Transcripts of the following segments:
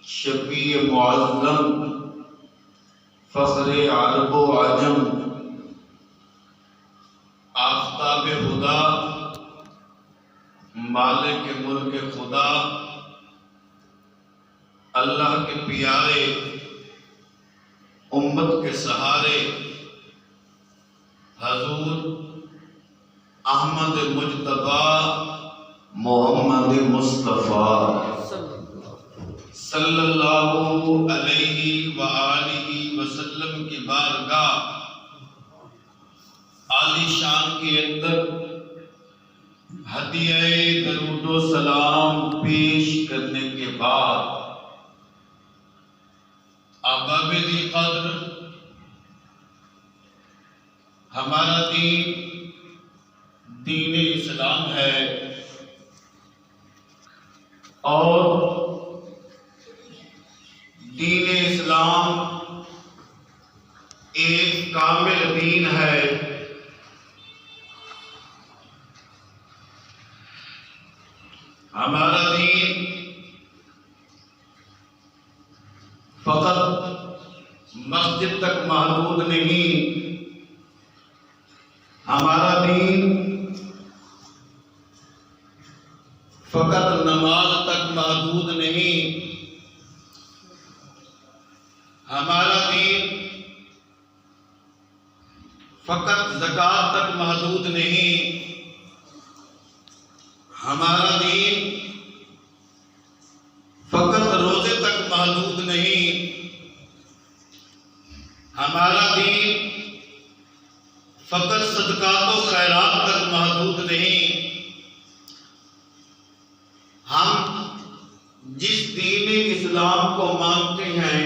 شفیع معظم فخر عرب و عجم، آفتاب خدا مالک ملک خدا، اللہ کے پیارے امت کے سہارے حضور احمد مجتبی محمد مصطفیٰ صلی اللہ علیہ وآلہ وسلم کی بارگاہ عالی شان کے اندر ہدیہ درود و سلام پیش کرنے کے بعد احباب ذی قدر، ہمارا دین اسلام ہے اور دین اسلام ایک کامل دین ہے۔ ہمارا دین فقط مسجد تک محدود نہیں، ہمارا دین فقط نماز تک محدود نہیں، ہمارا دین فقط زکوٰۃ تک محدود نہیں، ہمارا دین فقط روزے تک محدود نہیں، ہمارا دین فقط صدقات و خیرات تک محدود نہیں۔ ہم جس دین اسلام کو مانتے ہیں،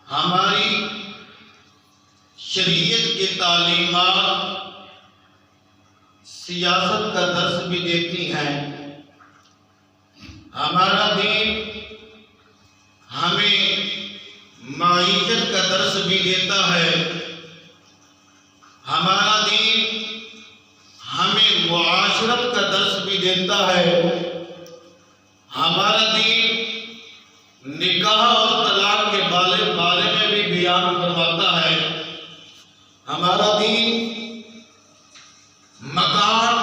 ہماری شریعت کی تعلیمات سیاست کا درس بھی دیتی ہیں، ہمارا دین ہمیں معیشت کا درس بھی دیتا ہے، ہمارا دین ہمیں معاشرت کا درس بھی دیتا ہے، ہمارا دین نکاح اور طلاق کے بارے میں بھی بیان فرماتا ہے، ہمارا دین مکان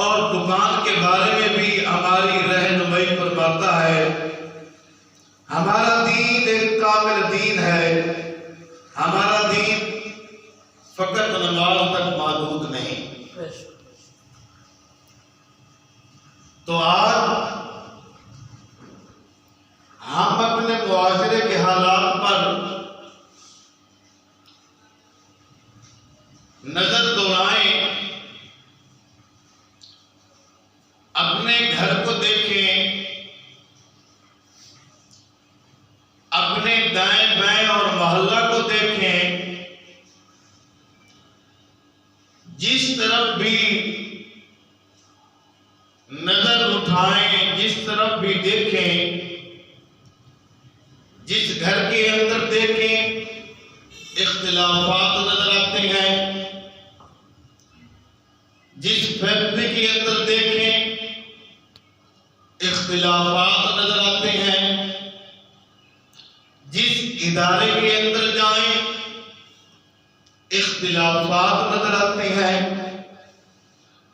اور دکان کے بارے میں بھی ہماری رہنمائی فرماتا ہے۔ ہمارا دین ایک کامل دین ہے، ہمارا دین فقط نماز تک محدود نہیں۔ تو آج ہم اپنے معاشرے کے حالات پر نظر دوڑائیں، اپنے گھر کو دیکھیں، اپنے دائیں بائیں اور محلہ کو دیکھیں، جس طرف بھی نظر اٹھائیں، جس طرف بھی دیکھیں، جس گھر کے اندر دیکھیں اختلافات نظر آتے ہیں، جس فیکٹری کے اندر دیکھیں اختلافات نظر آتے ہیں، جس ادارے کے اندر جائیں اختلافات نظر آتے ہیں،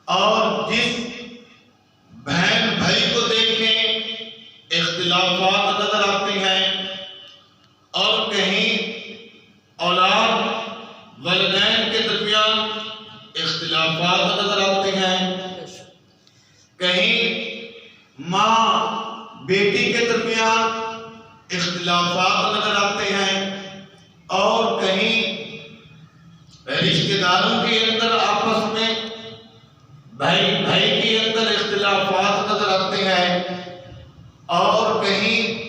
اور جس بہن بھائی کو دیکھیں اختلافات نظر آتے ہیں، اور کہیں اولاد والدین کے درمیان اختلافات نظر آتے ہیں، کہیں ماں بیٹی کے درمیان اختلافات نظر آتے ہیں، اور کہیں رشتہ داروں کے اندر آپس میں بھائی بھائی کے اندر اختلافات نظر آتے ہیں، اور کہیں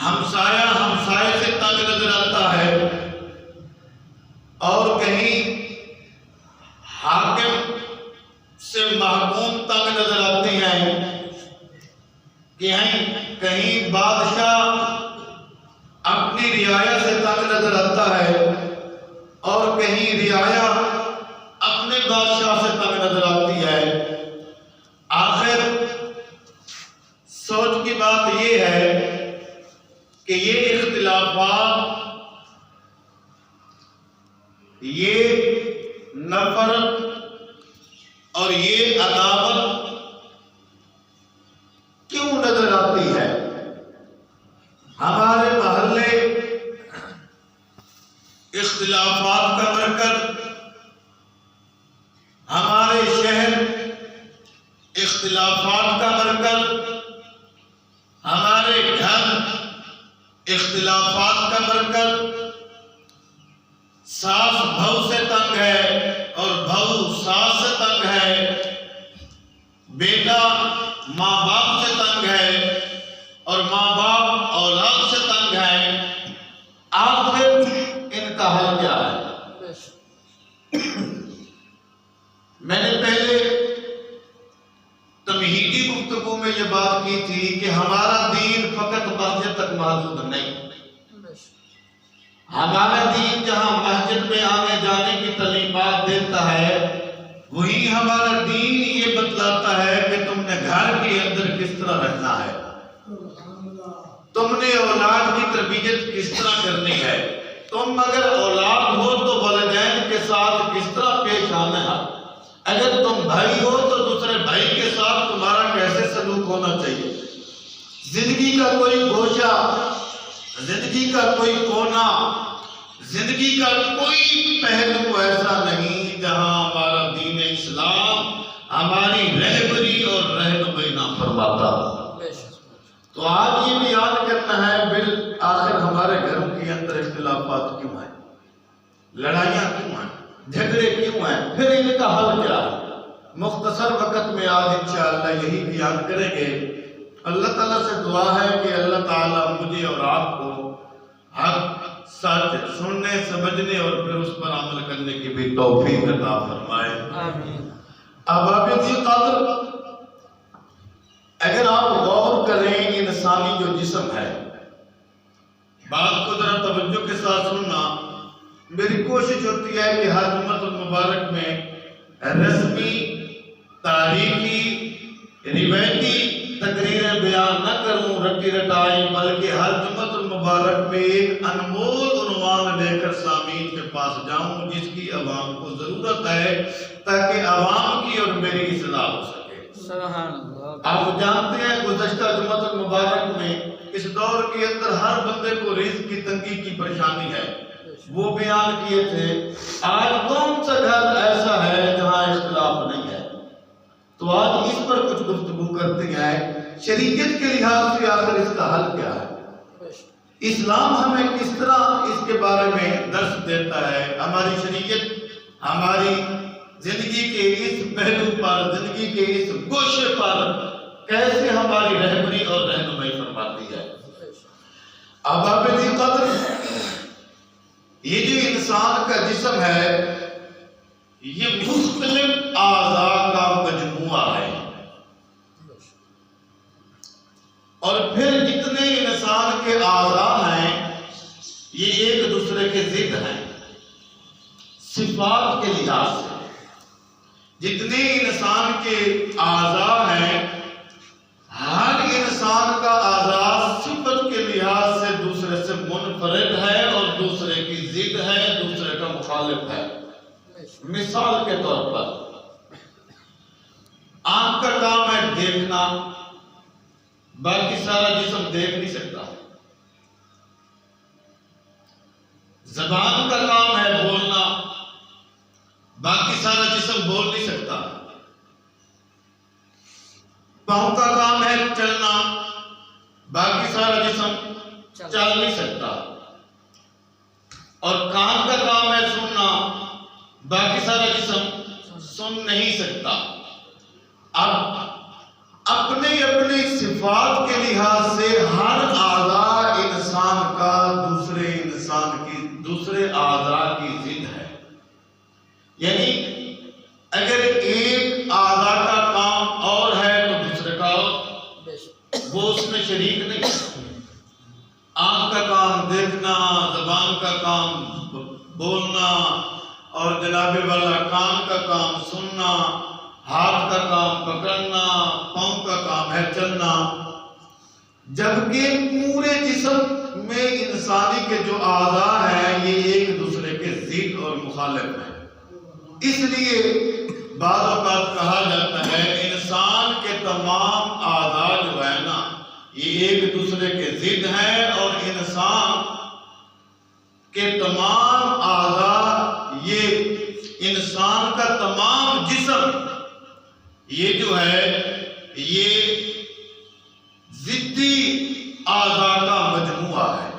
ہمسایہ ہمسائے سے تنگ نظر آتا ہے، اور کہیں حاکم سے محکوم تنگ نظر آتے ہیں، کہیں بادشاہ اپنی رعایا سے تنگ نظر آتا ہے، اور کہیں رعایا اپنے بادشاہ سے تنگ نظر آتی ہے۔ آخر سوچ کی بات یہ ہے کہ یہ اختلافات، یہ نفرت اور یہ عداوت کیوں نظر آتی ہے؟ ہمارے محلے اختلافات کا مرکز، ہمارے شہر اختلافات کا مرکز، ہمارے گھر اختلافات کا مرکز۔ ساس بہو سے تنگ ہے اور بہو ساس سے تنگ ہے، بیٹا ماں باپ سے تنگ ہے اور ماں باپ اولاد سے تنگ ہے۔ آخر ان کا حل کیا ہے؟ میں نے پہلے تمہیدی گفتگو میں یہ بات کی تھی کہ ہمارا دین فقط مسجد تک محدود نہیں۔ ہمارا دین جہاں مسجد میں آنے جانے کی تعلیمات دیتا ہے، وہی ہمارا دین یہ بتلاتا ہے کہ تم نے گھر کے اندر کس طرح رہنا ہے، تم نے اولاد کی تربیت کس طرح کرنی ہے، تم اگر اولاد ہو تو والدین کے ساتھ کس طرح پیش آنا ہے، اگر تم بھائی ہو تو دوسرے بھائی کے ساتھ تمہارا کیسے سلوک ہونا چاہیے۔ زندگی کا کوئی گوشہ، زندگی کا کوئی کونا، زندگی کا کوئی پہلو ایسا نہیں جہاں ہمارا دین اسلام ہماری رہبری اور رہنمائی نہ فرماتا۔ تو آج یہ بیان کرنا ہے بالآخر ہمارے گھروں کے اندر اختلافات کیوں ہیں، لڑائیاں کیوں ہیں، جھگڑے کیوں ہیں، پھر ان کا حل کیا ہے۔ مختصر وقت میں آج انشاءاللہ یہی بیان کریں گے۔ اللہ تعالیٰ سے دعا ہے کہ اللہ تعالیٰ مجھے اور آپ کو حق سچ سننے سمجھنے اور پھر اس پر عمل کرنے کی بھی توفیق عطا فرمائے۔ آمین۔ احباب قدر، اگر آپ غور کریں انسانی جو جسم ہے، بات کو ذرا توجہ کے ساتھ سننا، میری کوشش ہوتی ہے کہ ہر جمعۃ المبارک میں رسمی تاریخی روایتی تقریریں بیان نہ کروں رٹی رٹائی، بلکہ ہر جمعۃ المبارک میں ایک انمول عنوان لے کر سامعین کے پاس جاؤں جس کی عوام کو ضرورت ہے تاکہ عوام کی اور میری اصلاح ہو سکے۔ سبحان اللہ۔ آپ جانتے ہیں گزشتہ جمعۃ المبارک میں اس دور کے اندر ہر بندے کو رزق کی تنگی کی پریشانی ہے، وہ بیان کیے تھے۔ آج کون سا گھر ایسا ہے جہاں اختلاف نہیں ہے؟ تو آج اس پر کچھ گفتگو کرتے ہیں، شریعت کے لحاظ سے آخر اس کا حل کیا ہے، اسلام ہمیں کس طرح اس کے بارے میں درس دیتا ہے، ہماری شریعت ہماری زندگی کے اس پہلو پر، زندگی کے اس گوشے پر کیسے ہماری رہبری اور رہنمائی فرماتی ہے۔ احباب قدر، یہ جو انسان کا جسم ہے یہ مختلف اعضاء کا مجموعہ ہے، اور پھر جتنے انسان کے اعضاء ہیں یہ ایک دوسرے کے ضد ہیں صفات کے لحاظ سے۔ جتنے انسان کے اعضاء ہیں، ہر انسان کا اعضاء صفت کے لحاظ سے دوسرے سے منفرد ہے اور دوسرے کی ضد ہے، دوسرے کا مخالف ہے۔ مثال کے طور پر آنکھ کا کام ہے دیکھنا، باقی سارا جسم دیکھ نہیں سکتا۔ زبان کا کام ہے بولنا، باقی سارا جسم بول نہیں سکتا۔ پاؤں کا کام ہے چلنا، باقی سارا جسم چل نہیں سکتا۔ اور کان کا کام ہے سننا، باقی سارا جسم سن نہیں سکتا۔ اب اپنے اپنے صفات کے لحاظ سے ہر اعضاء انسان کا دوسرے انسان کی دوسرے اعضاء کی ضد ہے، یعنی اگر ایک اعضاء کا کام اور ہے تو دوسرے کا وہ اس میں شریک نہیں۔ آنکھ کا کام دیکھنا، زبان کا کام بولنا، اور جناب والا کان کا کام سننا، ہاتھ کا کام پکڑنا، پاؤں کا کام ہے چلنا۔ جبکہ پورے جسم میں انسانی کے جو اعضاء ہیں یہ ایک دوسرے کے ضد اور مخالف ہیں۔ اس لیے بعض اوقات کہا جاتا ہے انسان کے تمام اعضاء جو ہے نا یہ ایک دوسرے کے ضد ہیں، اور انسان کے تمام اعضاء، یہ انسان کا تمام جسم یہ جو ہے یہ ضدی اعضاء کا مجموعہ ہے،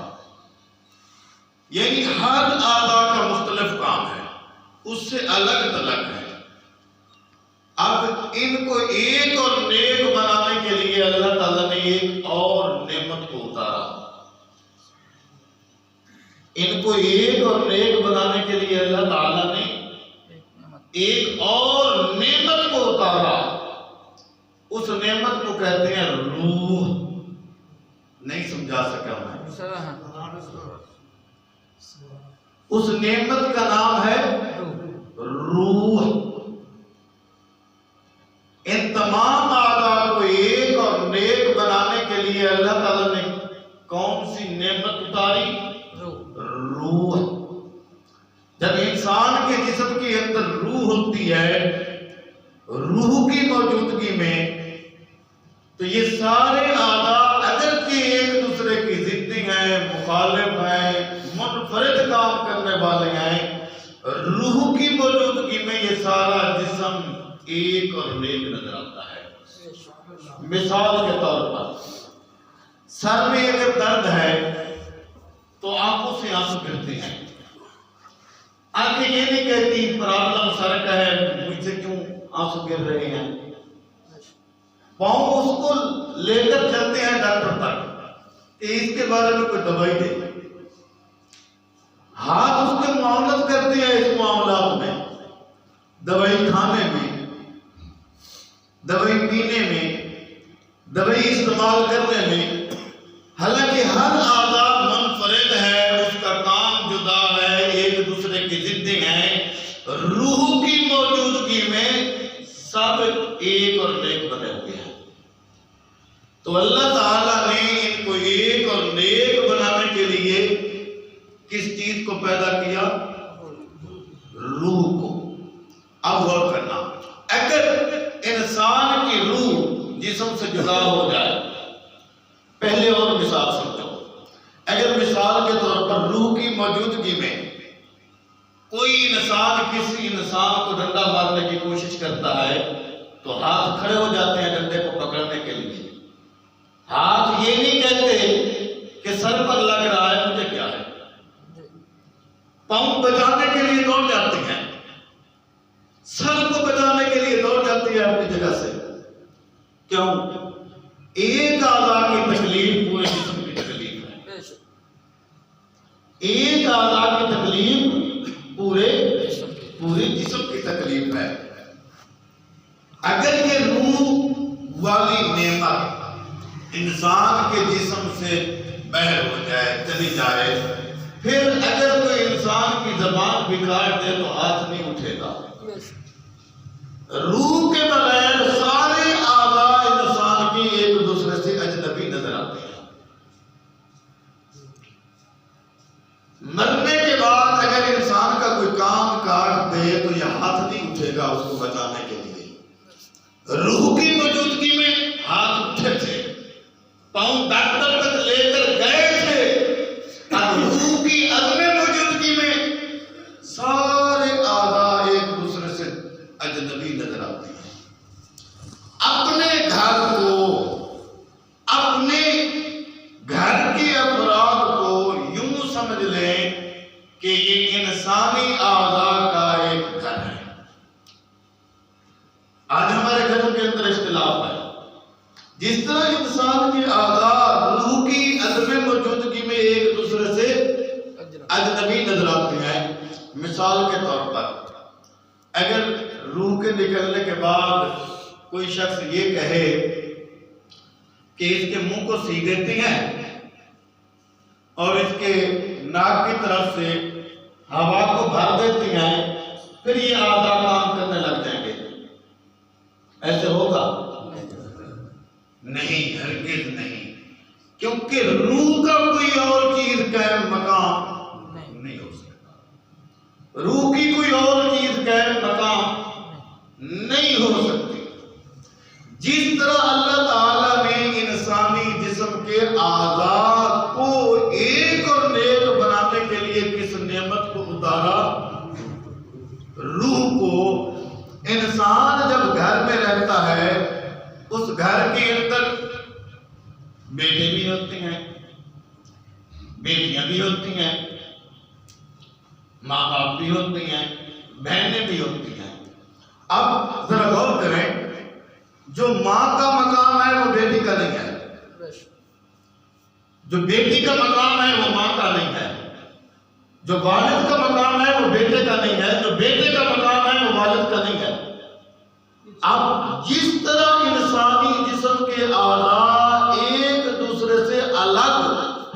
یعنی ہر اعضاء کا مختلف کام ہے، اس سے الگ تلگ ہے۔ اب ان کو ایک اور نیک بنانے کے لیے اللہ تعالیٰ نے ایک اور نعمت کو اتارا۔ ان کو ایک اور نیک بنانے کے لیے اللہ تعالیٰ نے ایک اور نعمت کو اتارا۔ اس نعمت کو کہتے ہیں روح۔ نہیں سمجھا سکا میں۔ اس نعمت کا نام ہے روح۔ ان تمام اعضاء کو ایک اور نیک بنانے کے لیے اللہ تعالیٰ نے کون سی نعمت اتاری؟ روح۔ جب انسان کے جسم کے اندر روح ہوتی ہے، روح کی موجودگی میں، تو یہ سارے اعضاء اگرچہ ایک دوسرے کی ضدی ہیں، مخالف ہیں، منفرد کام کرنے والے ہیں، روح کی موجودگی میں یہ سارا جسم ایک اور نیک نظر آتا ہے۔ مثال کے طور پر سر میں اگر درد ہے تو آنکھوں سے آنسو گرتے ہیں۔ آنکھیں یہ نہیں کہتی پرابلم سر کا ہے، مجھ سے کیوں آنسو گر رہے ہیں۔ پاؤں اس کو لے کر چلتے ہیں ڈاکٹر تک کہ اس کے بارے میں کوئی دوائی دے۔ ہاتھ اس کے معاونت کرتے ہیں اس معاملات میں، دوائی کھانے میں، دوائی پینے میں، دوائی استعمال کرنے میں۔ حالانکہ ہر اعضاء منفرد ہے، اس کا کام جدا ہے، ایک دوسرے کی ضدیں ہیں، روح کی موجودگی میں سب ایک اور نیک بنے ہوئے ہیں۔ تو اللہ تعالیٰ نے ان کو ایک اور نیک بنانے کے لیے کس چیز کو پیدا کیا؟ روح کو۔ اب غور کرنا، اگر انسان کی روح جسم سے جدا ہو جائے، پہلے اور مثال سمجھو، اگر مثال کے طور پر روح کی موجودگی میں کوئی انسان کسی انسان کو ڈنڈا مارنے کی کوشش کرتا ہے تو ہاتھ کھڑے ہو جاتے ہیں ڈنڈے کو پکڑنے کے لیے۔ ہاتھ یہ نہیں کہتے کہ سر پر لگ رہا ہے مجھے کیا ہے، پاؤں بچانے کے لیے دوڑ جاتے ہیں، سر کو بچانے کے لیے دوڑ جاتی ہے اپنی جگہ سے۔ کیوں؟ ایک اعضاء کی تکلیف پورے جسم کی تکلیف ہے، ایک اعضاء کی تکلیف پورے جسم کی تکلیف ہے۔ اگر یہ روح والی نعمت انسان کے جسم سے باہر ہو جائے، چلی جائے، پھر اگر کوئی انسان کی زبان بگاڑ دے تو ہاتھ نہیں اٹھے گا۔ روح کے بغیر سارے اعضاء انسان کی ایک دوسرے سے اجنبی نظر آتے ہیں۔ مرنے کے بعد اگر انسان کا کوئی کام کاٹ دے تو یہ ہاتھ نہیں اٹھے گا اس کو بچانے کے لیے۔ روح کی موجودگی میں ہاتھ اٹھے تھے، پاؤں ڈاکٹر تک لے کر گئے تھے، اور روح کی عدم موجودگی میں سارے اعضاء ایک دوسرے سے اجنبی نظر آتی ہیں۔ اپنے گھر کو، اپنے گھر کے افراد کو یوں سمجھ لیں کہ یہ انسانی اعضاء کا ایک گھر ہے۔ آج ہمارے گھروں کے اندر اختلاف ہے، جس طرح انسان کے اعضاء روح کی عدم موجودگی میں ایک دوسرے سے اجنبی نظر آتے ہیں۔ مثال کے طور پر اگر روح کے نکلنے کے بعد کوئی شخص یہ کہے کہ اس کے منہ کو سی دیتی ہیں اور اس کے ناک کی طرف سے ہوا کو بھر دیتی ہیں، پھر یہ اعضاء کام کرنے لگ جائیں گے، ایسے ہوگا؟ نہیں، ہرگز نہیں۔ کیونکہ روح کا کوئی اور چیز قائم مقام نہیں ہو سکتا، روح کی کوئی اور چیز قائم مقام نہیں ہو سکتی۔ جس طرح اللہ تعالیٰ نے انسانی جسم کے اعضاء کو ایک اور نیک بنانے کے لیے کس نعمت کو اتارا؟ روح کو۔ انسان جب گھر میں رہتا ہے اس گھر کے اندر بیٹے بھی ہوتے ہیں، بیٹیاں بھی ہوتی ہیں، ماں باپ بھی ہوتے ہیں، بہنیں بھی ہوتی ہیں۔ اب ذرا غور کریں، جو ماں کا مقام ہے وہ بیٹی کا نہیں ہے، جو بیٹی کا مقام ہے وہ ماں کا نہیں ہے، جو والد کا مقام ہے وہ بیٹے کا نہیں ہے، جو بیٹے کا مقام ہے وہ والد کا نہیں ہے۔ اب جس طرح انسانی جسم کے اعضاء ایک دوسرے سے الگ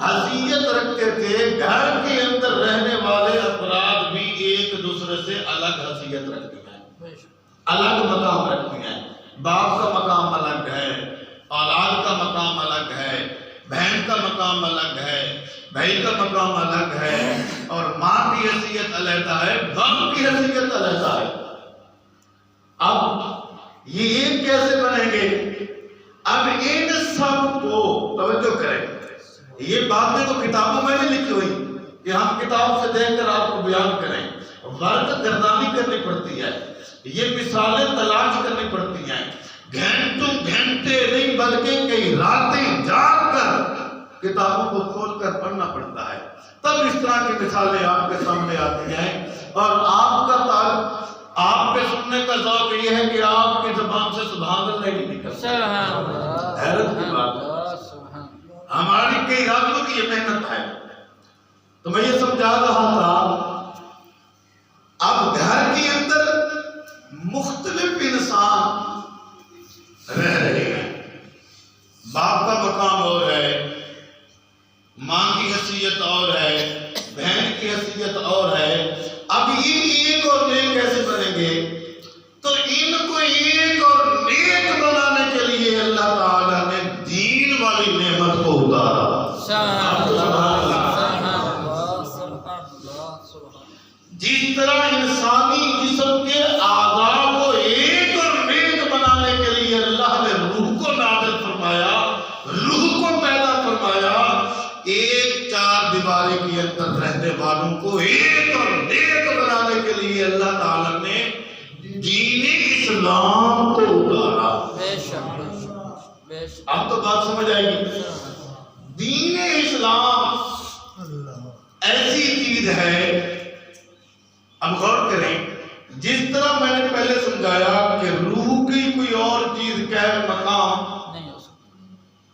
حیثیت رکھتے تھے، گھر کے اندر رہنے والے افراد بھی ایک دوسرے سے الگ حیثیت رکھتے ہیں، الگ مقام رکھتے ہیں۔ باپ کا مقام الگ ہے، اولاد کا مقام الگ ہے، بہن کا مقام الگ ہے، بھائی کا مقام الگ ہے، اور ماں کی حیثیت علیحدہ ہے، باپ کی حیثیت علیحدہ ہے۔ اب یہ ایک کیسے بنیں گے؟ اب ان سب کو توجہ کریں، یہ باتیں تو کتابوں میں نہیں لکھی ہوئی کہ ہم کتاب سے دیکھ کر آپ کو بیان کریں، ورق گردانی کرنی پڑتی ہے، یہ مثالیں تلاش کرنی پڑتی ہیں، گھنٹوں گھنٹے نہیں بلکہ کئی راتیں جاگ کر کتابوں کو کھول کر پڑھنا پڑتا ہے، تب اس طرح کی مثالیں آپ کے سامنے آتی ہیں۔ اور آپ کا تعلق، آپ کے سننے کا ذوق یہ ہے کہ آپ کی زبان سے سبحان اللہ نہیں نکلتا، حیرت کی بات ہے۔ ہماری کئی راتوں کی یہ محنت ہے۔ تو میں یہ سمجھا رہا تھا، اب گھر کے اندر مختلف انسان رہ رہے ہیں، باپ کا مقام اور ہے، ماں کی حیثیت اور ہے، بہن کی حیثیت اور ہے۔ اب یہ ایک اور نیک کیسے بنیں گے؟ تو ان کو ایک اور نیک بنانے کے لیے اللہ تعالیٰ نے دین والی نعمت کو اتارا۔ جس طرح انسانی جسم کے اعضاء کو ایک اور نیک بنانے کے لیے اللہ نے روح کو نازل فرمایا، روح کو پیدا فرمایا، ایک چار دیواری کے اندر رہنے والوں کو ایک اور نیک بنانے کے لیے اللہ تعالیٰ نے دین اسلام کو اتارا۔ اب تو بات سمجھ آئے گی۔ دین اسلام ایسی چیز ہے، اب غور کریں، جس طرح میں نے پہلے سمجھایا کہ روح کی کوئی اور چیز قائم مقام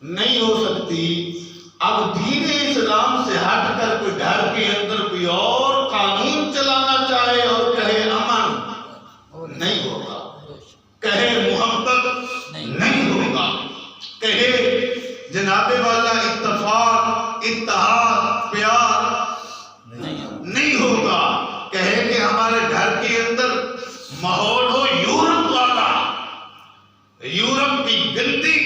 نہیں ہو سکتی، اب دین اسلام سے ہٹ کر کوئی گھر کے اندر کوئی اور قانون چلانا چاہے اور کہے امن نہیں ہوگا، کہے محبت نہیں ہوگا، کہے جناب والا اتفاق، اتحاد، پیار نہیں ہوگا، کہے کہ ہمارے گھر کے اندر ماحول ہو یورپ والا، یورپ کی گندی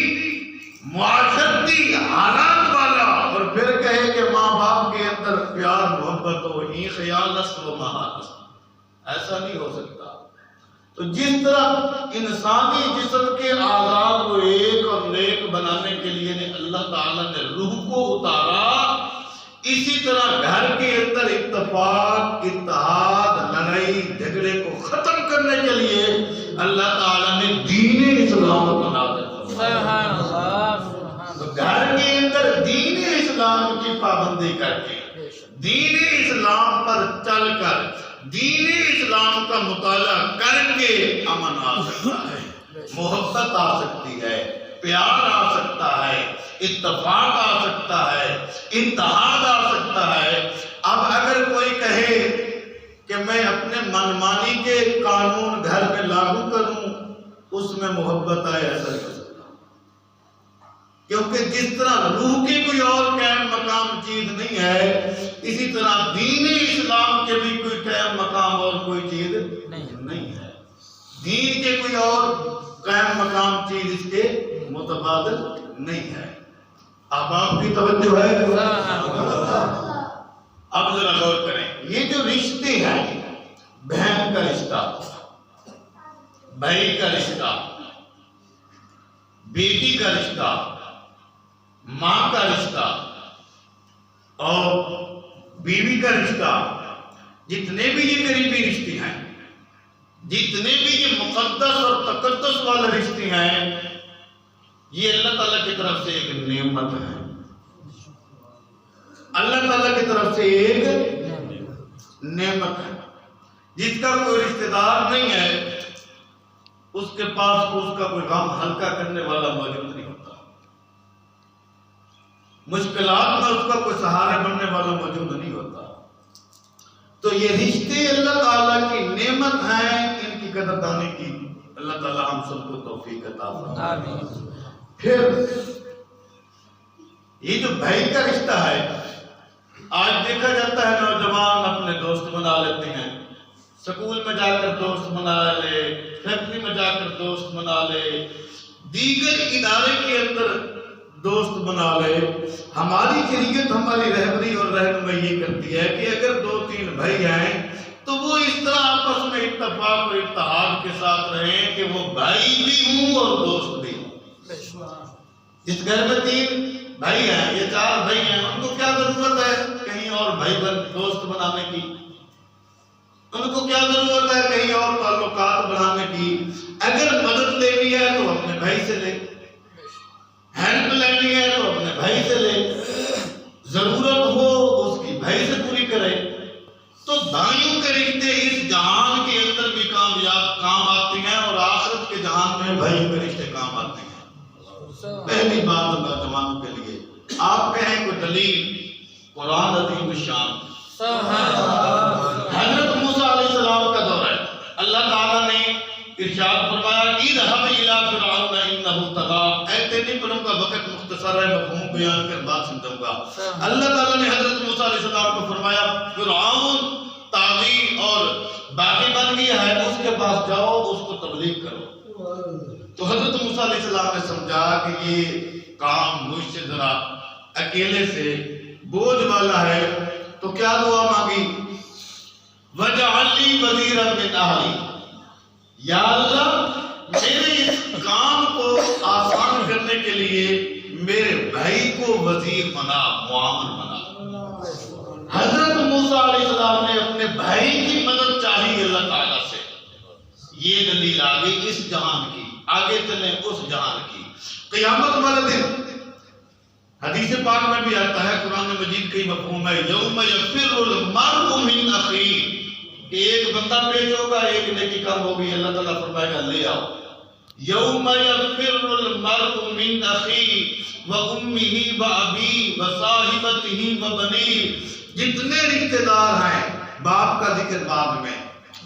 معاشرتی حالات والا، اور پھر کہے کہ ماں باپ کے اندر پیار محبت ہو، ہی خیال است و محال، ایسا نہیں ہو سکتا۔ تو جس طرح انسانی جسم کے اعضاء کو ایک اور نیک بنانے کے لیے اللہ تعالیٰ نے روح کو اتارا، اسی طرح گھر کے اندر اتفاق، اتحاد، لڑائی جھگڑے کو ختم کرنے کے لیے اللہ تعالیٰ نے دین اسلام کو نازل فرمایا۔ تو گھر کے اندر دین اسلام کی پابندی کر کے، دین اسلام پر چل کر، دین اسلام کا مطالعہ کر کے امن آ سکتا ہے، محبت آ سکتی ہے، پیار آ سکتا ہے، اتفاق آ سکتا ہے، اتحاد آ سکتا ہے۔ اب اگر کوئی کہے کہ میں اپنے منمانی کے قانون گھر میں لاگو کروں، اس میں محبت آئے، ایسا نہیں ہو سکتا، کیونکہ جس طرح روح کی کوئی اور قائم مقام چیز نہیں ہے، اسی طرح دین اسلام کے بھی کوئی قائم مقام اور کوئی چیز نہیں ہے، دین کے کوئی اور قائم مقام چیز اس کے متبادل نہیں ہے۔ اب آپ کی توجہ ہے؟ اب ذرا غور کریں، یہ جو رشتے ہیں، بہن کا رشتہ، بھائی کا رشتہ، بیٹی کا رشتہ، ماں کا رشتہ اور بیوی کا رشتہ، جتنے بھی یہ قریبی رشتے ہیں، جتنے بھی یہ مقدس اور تقدس والے رشتے ہیں، یہ اللہ تعالیٰ کی طرف سے ایک نعمت ہے۔ اللہ تعالیٰ کی طرف سے ایک نعمت ہے۔ جس کا کوئی رشتہ دار نہیں ہے، اس کے پاس اس کا کوئی غم ہلکا کرنے والا موجود نہیں ہوتا، مشکلات میں اس کا کوئی سہارا بننے والا موجود نہیں ہوتا۔ تو یہ رشتے اللہ تعالیٰ کی نعمت ہیں، ان کی قدردانی کی اللہ تعالیٰ ہم سب کو توفیق عطا فرمائے۔ پھر یہ جو بھائی کا رشتہ ہے، آج دیکھا جاتا ہے نوجوان اپنے دوست بنا لیتے ہیں، سکول میں جا کر دوست بنا لے، فیکٹری میں جا کر دوست بنا لے، دیگر ادارے کے اندر دوست بنا لے۔ ہماری شریعت ہماری رہبری اور رہنمائی یہ کرتی ہے کہ اگر 2-3 بھائی ہیں تو وہ اس طرح آپس میں اتفاق اور اتحاد کے ساتھ رہیں کہ وہ بھائی بھی ہوں اور دوست بھی ہوں۔ جس گھر میں 3 بھائی ہیں یا 4 بھائی ہیں، ان کو کیا ضرورت ہے کہیں اور بھائی دوست بنانے کی؟ ان کو کیا ضرورت ہے کہیں اور تعلقات بنانے کی؟ اگر مدد لینی ہے تو اپنے بھائی سے لے، ہیلپ لینی ہے تو اپنے بھائی سے لے، ضرورت ہو اس کی بھائی سے پوری کرے۔ تو بھائیوں کے رشتے اس جہان کے اندر بھی کام آتے ہیں اور آخرت کے جہان میں بھائیوں کے رشتے کام آتے ہیں۔ پہلی بات نوجوانوں کے لیے، آپ کہیں کوئی دلیل، قرآن عظیم الشان، حضرت موسیٰ علیہ السلام کا دور ہے، اللہ تعالیٰ نے ارشاد فرمایا اذهب الى فرعون انه طغى۔ ایسے نہیں پڑھوں گا، وقت مختصر ہے، مفہوم بیان کر بات سمجھوں گا۔ اللہ تعالیٰ نے حضرت موسیٰ علیہ السلام کو فرمایا فرعون طاغی اور باغی بن گیا ہے، اس کے پاس جاؤ، اس کو تبلیغ کرو۔ تو حضرت موسیٰ علیہ السلام نے سمجھا کہ یہ کام مجھ سے ذرا اکیلے سے بوجھ والا ہے، تو کیا دعا مانگی؟ وَجَعَلْ لِي وَزِيرًا مِنْ أَهْلِي، یا اللہ میرے اس کام کو آسان کرنے کے لیے میرے بھائی کو وزیر بنا، معاون بنا۔ حضرت موسیٰ علیہ السلام نے اپنے بھائی کی مدد چاہی اللہ تعالیٰ سے۔ یہ دلیل آگئی اس جہان کی، آگے چلیں اس جہان کی۔ قیامت والے دن حدیث پاک میں بھی آتا ہے، قرآن مجید کی مفہوم ہے یوم یفر المرء من اخیہ، ایک بندہ پیش ہوگا، ایک نیکی کم ہوگی، اللہ تعالیٰ فرمائے گا لے آؤ۔ یوم یفر المرء من اخیہ وامہ وابیہ وصاحبتہ وبنیہ، جتنے رشتہ دار ہیں، باپ کا ذکر بعد میں،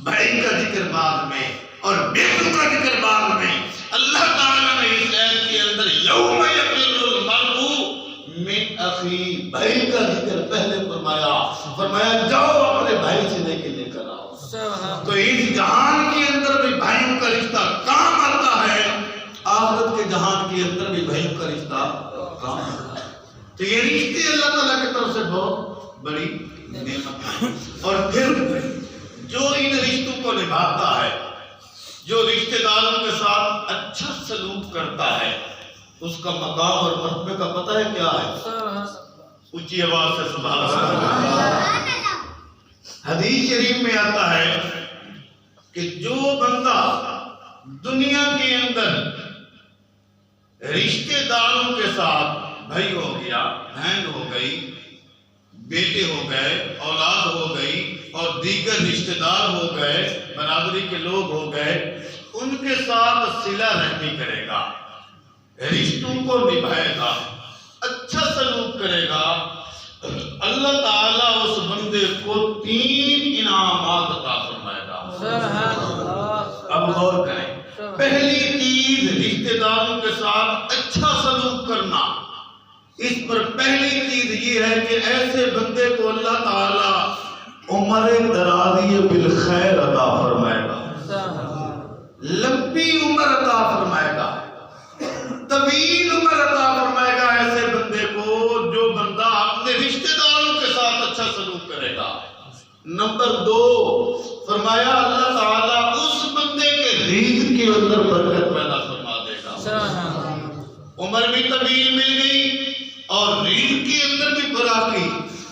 بھائی کا ذکر بعد میں اور بیٹوں کا ذکر بعد میں، اللہ تعالیٰ نے اس آیت کے اندر یوم یفر المرء من اخی، بھائی کا ذکر پہلے فرمایا جاؤ اپنے بھائی سے لے کے لے کر آؤ۔ تو اس جہان کے اندر بھی بھائیوں کا رشتہ کام آتا ہے، آخرت کے جہان کے اندر بھی بھائیوں کا رشتہ کام آتا ہے۔ تو یہ رشتے اللہ تعالیٰ کی طرف سے بہت بڑی نعمت ہے۔ اور پھر جو ان رشتوں کو نبھاتا ہے، جو رشتہ داروں کے ساتھ اچھا سلوک کرتا ہے، اس کا مقام اور مرتبے کا پتہ ہے کیا ہے؟ اونچی آواز سے سبحان اللہ۔ حدیث شریف میں آتا ہے کہ جو بندہ دنیا کے اندر رشتہ داروں کے ساتھ، بھائی ہو گیا، بہن ہو گئی، بیٹے ہو گئے، اولاد ہو گئی اور دیگر رشتہ دار ہو گئے، برادری کے لوگ ہو گئے، ان کے ساتھ صلہ رحمی کرے گا، رشتوں کو نبھائے گا، اچھا سلوک کرے گا، اللہ تعالیٰ اس بندے کو 3 انعامات عطا فرمائے گا۔ اب غور کریں، پہلی چیز رشتہ داروں کے ساتھ اچھا سلوک کرنا، اس پر پہلی چیز یہ ہے کہ ایسے بندے کو اللہ تعالیٰ عمر درازی بالخیر عطا فرمائے گا، لمبی عمر عطا فرمائے گا، طویل عمر عطا فرمائے گا ایسے بندے کو نمبر 2 فرمایا اللہ تعالیٰ اس بندے کے رزق کے اندر برکت پیدا فرما دے گا. عمر بھی طویل مل گئی اور رزق کے اندر بھی بڑھائی.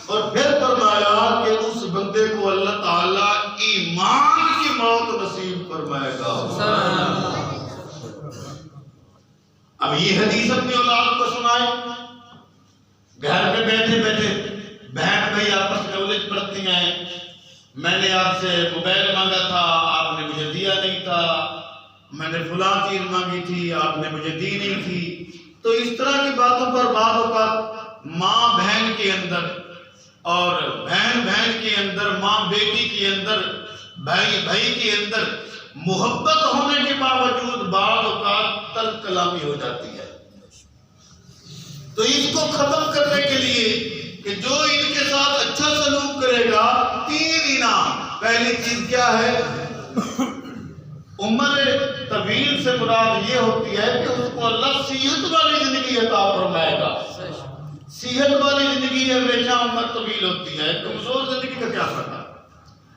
اور پھر فرمایا کہ اس بندے کو اللہ تعالیٰ ایمان کی موت نصیب فرمائے گا. اب یہ حدیث اپنی اولاد کو سنائے. گھر میں بیٹھے بیٹھے بہن بھائی آپس میں الجھ پڑتی ہیں. میں نے آپ سے موبائل مانگا تھا، آپ نے مجھے دیا نہیں تھا. میں نے فلاں چیز مانگی تھی، آپ نے مجھے دی نہیں تھی. تو اس طرح کی باتوں پر بعض اوقات ماں بہن کے اندر اور بہن بہن کے اندر، ماں بیٹی کے اندر، بھائی بھائی کے اندر محبت ہونے کے باوجود بعض اوقات تلخ کلامی ہو جاتی ہے. تو اس کو ختم کرنے کے لیے کہ جو ان کے ساتھ اچھا سلوک کرے گا 3 انعام. پہلی چیز کیا ہے؟ عمر طویل سے مراد یہ ہوتی ہے کہ اس کو اللہ صحت والی زندگی عطا فرمائے گا. صحت والی زندگی ہمیشہ عمر طویل ہوتی ہے، کمزور زندگی کا کیا پتہ.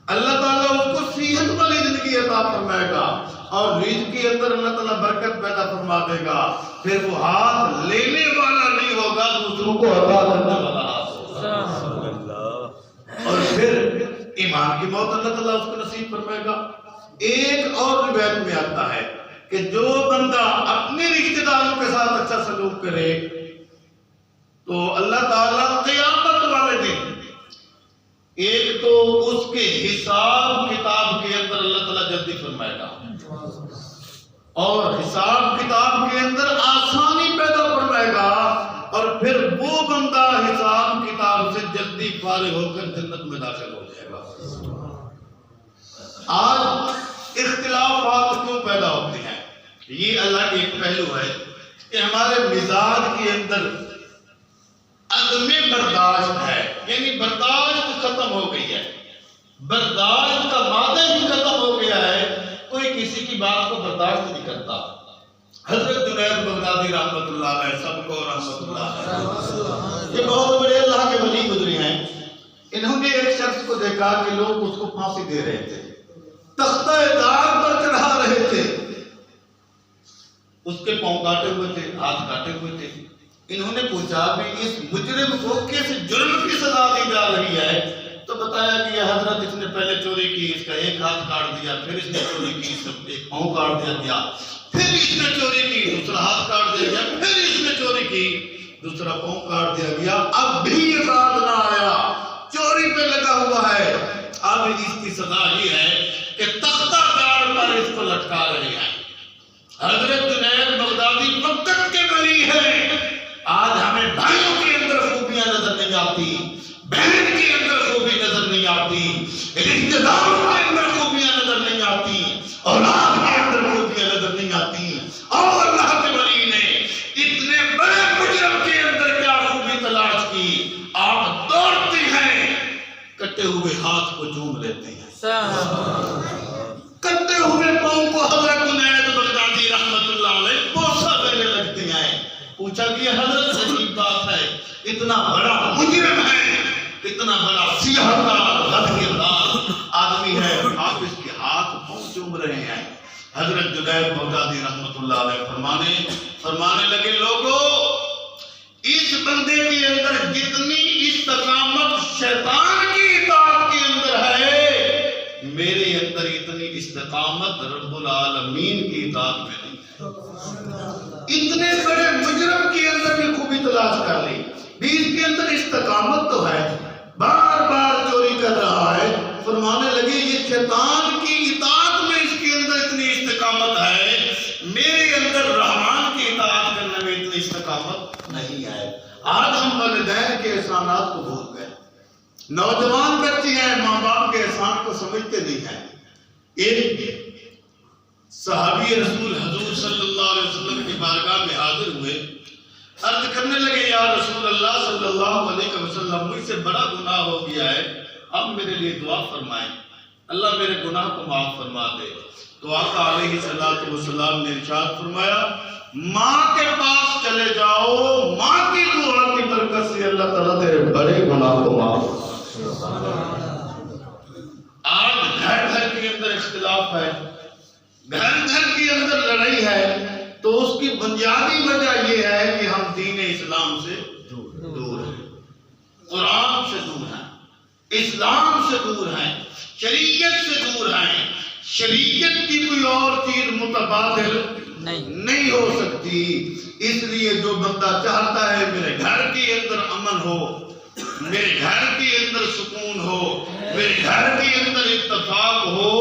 اللہ تعالیٰ اس کو صحت والی زندگی عطا فرمائے گا اور رزق کے اندر اللہ تعالیٰ برکت پیدا فرما دے گا. پھر وہ ہاتھ لینے والا نہیں ہوگا، دوسروں کو عطا کرنے والا ہاتھ ہوگا. اور پھر ایمان کی موت اللہ تعالیٰ اس کو نصیب فرمائے گا. ایک اور روایت میں آتا ہے کہ جو بندہ اپنے رشتہ داروں کے ساتھ اچھا سلوک کرے تو اللہ تعالیٰ قیامت والے دن ایک تو اس کے حساب کتاب کے اندر اللہ تعالیٰ جلدی فرمائے گا اور حساب کتاب کے اندر آسانی پیدا فرمائے گا. اور پھر وہ بندہ حساب کتاب سے جلدی فارغ ہو کر جنت میں داخل ہو جائے گا. آج اختلافات کیوں پیدا ہوتے ہیں؟ یہ اللہ کی ایک پہلو ہے کہ ہمارے مزاج کے اندر عدم برداشت ہے، یعنی برداشت ختم ہو گئی ہے. برداشت کا مادہ ہی ختم ہو گیا ہے. کوئی کسی کی بات کو برداشت نہیں کرتا. حضرت جنید بغدادی رحمت اللہ علیہ، سب کو رحمت اللہ علیہ، یہ بہت بڑے اللہ کے ولی گزرے ہیں. انہوں نے ایک شخص کو دیکھا کہ لوگ اس کو پھانسی دے رہے تھے، تختہ دار پر چڑھا رہے تھے. اس کے پاؤں کاٹے ہوئے تھے، ہاتھ کاٹے ہوئے تھے. انہوں نے پوچھا کہ اس مجرم کو کس جرم کی سزا دی جا رہی ہے؟ تو بتایا کہ یہ حضرت اس نے پہلے چوری کی، اس کا ایک ہاتھ کاٹ دیا، پھر اس نے چوری کی، ایک پاؤں کاٹ دیا، پھر اس نے چوری کی، دوسرا ہاتھ کاٹ دیا گیا، پھر اس نے چوری کی، دوسرا پاؤں کاٹ دیا گیا. اب بھی یہ بات نہ آیا، چوری پہ لگا ہوا ہے. اب اس کی سزا یہ ہے کہ تختہ دار پر اس کو لٹکا رہے ہیں. حضرت جنید بغدادی مکت کے ولی ہیں. آج ہمیں بھائیوں کے اندر خوبیاں نظر نہیں آتی، بہن کے اندر خوبی نظر نہیں آتی، رشتہ داروں کے اندر خوبیاں نظر نہیں آتی، اولاد کے اندر خوبیاں نظر نہیں آتی. اور اللہ کے ولی نے اتنے بڑے مجرم کے اندر کیا خوبی تلاش کی؟ آپ دوڑتے ہیں، کٹے ہوئے ہاتھ کو چوم لیتے ہیں، کٹے ہوئے پاؤں کو حضرت جنید بغدادی رحمت اللہ علیہ بوسہ دینے لگتے ہیں. پوچھا کہ حضرت عجیب بات ہے، اتنا بڑا مجرم ہے، اتنا بڑا سیاہکار غدردار آدمی ہے، آپ اس کے ہاتھ پاؤں چوم رہے ہیں. حضرت جنید بغدادی رحمت اللہ علیہ فرمانے لگے، لوگو اس بندے کے اندر جتنی استقامت شیطان کی اطاعت کے اندر ہے، میرے اندر اتنی استقامت رب العالمین کی اطاعت میں نہیں ہے. اتنے بڑے مجرم کے اندر بھی خوبی تلاش کر لی، بیچ کے اندر استقامت تو ہے، بار بار چوری کر رہا ہے. فرمانے لگے یہ شیطان کی اطاعت میں اس کے اندر اتنی استقامت ہے، میرے اندر رحمان کی اطاعت کرنے میں اتنی استقامت نہیں ہے. آج ہم والدین کے احسانات کو بھول گئے. نوجوان بچے ہیں، ماں باپ کے احسان کو سمجھتے نہیں ہیں. ایک صحابی رسول حضور صلی اللہ علیہ وسلم کی بارگاہ میں حاضر ہوئے، عرض کرنے لگے، یا رسول اللہ صلی اللہ علیہ وسلم، مجھ سے بڑا گناہ ہو گیا ہے، اب میرے لیے دعا فرمائیں، اللہ میرے گناہ کو معاف فرما دے. تو آقا علیہ السلام نے ارشاد فرمایا، ماں کے پاس چلے جاؤ، ماں کی دعا کی برکت سے اللہ تعالیٰ تیرے بڑے گناہ کو معاف فرما دے. اختلاف ہے، گھر گھر کے اندر لڑائی ہے، تو اس کی بنیادی وجہ یہ ہے کہ ہم دین اسلام سے دور ہیں، قرآن سے دور ہیں، اسلام سے دور ہیں، شریعت سے دور ہیں۔ شریعت کی کوئی اور چیز متبادل نہیں ہو سکتی۔ اس لیے جو بندہ چاہتا ہے میرے گھر کے اندر امن ہو، میرے گھر کے اندر سکون ہو، میرے گھر کے اندر اتفاق ہو،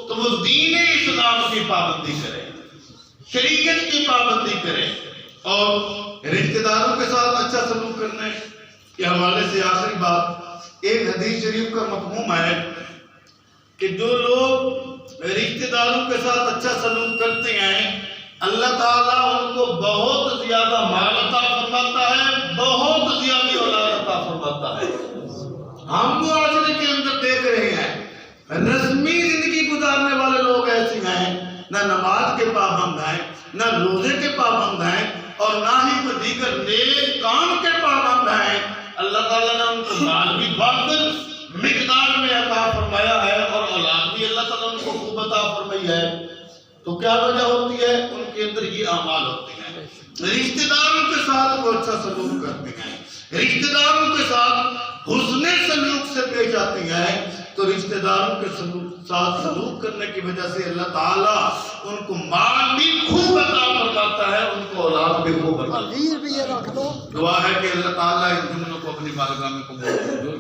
تو وہ دین اسلام کی پابندی کرے، شریعت کی پابندی کرے، اور رشتہ داروں کے ساتھ اچھا سلوک کرنے کے حوالے سے آخری بات، ایک حدیث شریف کا مفہوم ہے کہ جو لوگ رشتہ داروں کے ساتھ اچھا سلوک کرتے ہیں اللہ تعالیٰ ان کو بہت زیادہ مال عطا فرماتا ہے، بہت زیادہ اولاد عطا فرماتا ہے۔ ہم معاشرے کے اندر دیکھ رہے ہیں رسمی زندگی گزارنے والے لوگ ایسے ہیں، نہ نماز کے پابند ہیں، نہ روزے کے پابند ہیں، اور نہ ہی کوئی دیگر نیک کام کے پابند ہیں۔ اللہ تعالیٰ نے ان کو مال بھی وافر مقدار میں عطا فرمایا ہے، اور اولاد بھی اللہ تعالیٰ ان کو خوب عطا فرمائی ہے۔ تو کیا وجہ ہوتی ہے؟ ان کے اندر یہ اعمال ہوتے ہیں، رشتہ داروں کے ساتھ وہ اچھا سلوک کرتے ہیں، رشتہ داروں کے ساتھ حسن سلوک سے پیش آتے ہیں، تو رشتہ داروں کے ساتھ سلوک کرنے کی وجہ سے اللہ تعالیٰ ان کو مال بھی خوب عطا فرماتا ہے، ان کو اولاد بھی خوب عطا فرماتا ہے۔ دعا ہے کہ اللہ تعالیٰ ان جملوں کو اپنی بارگاہ میں قبول کرے۔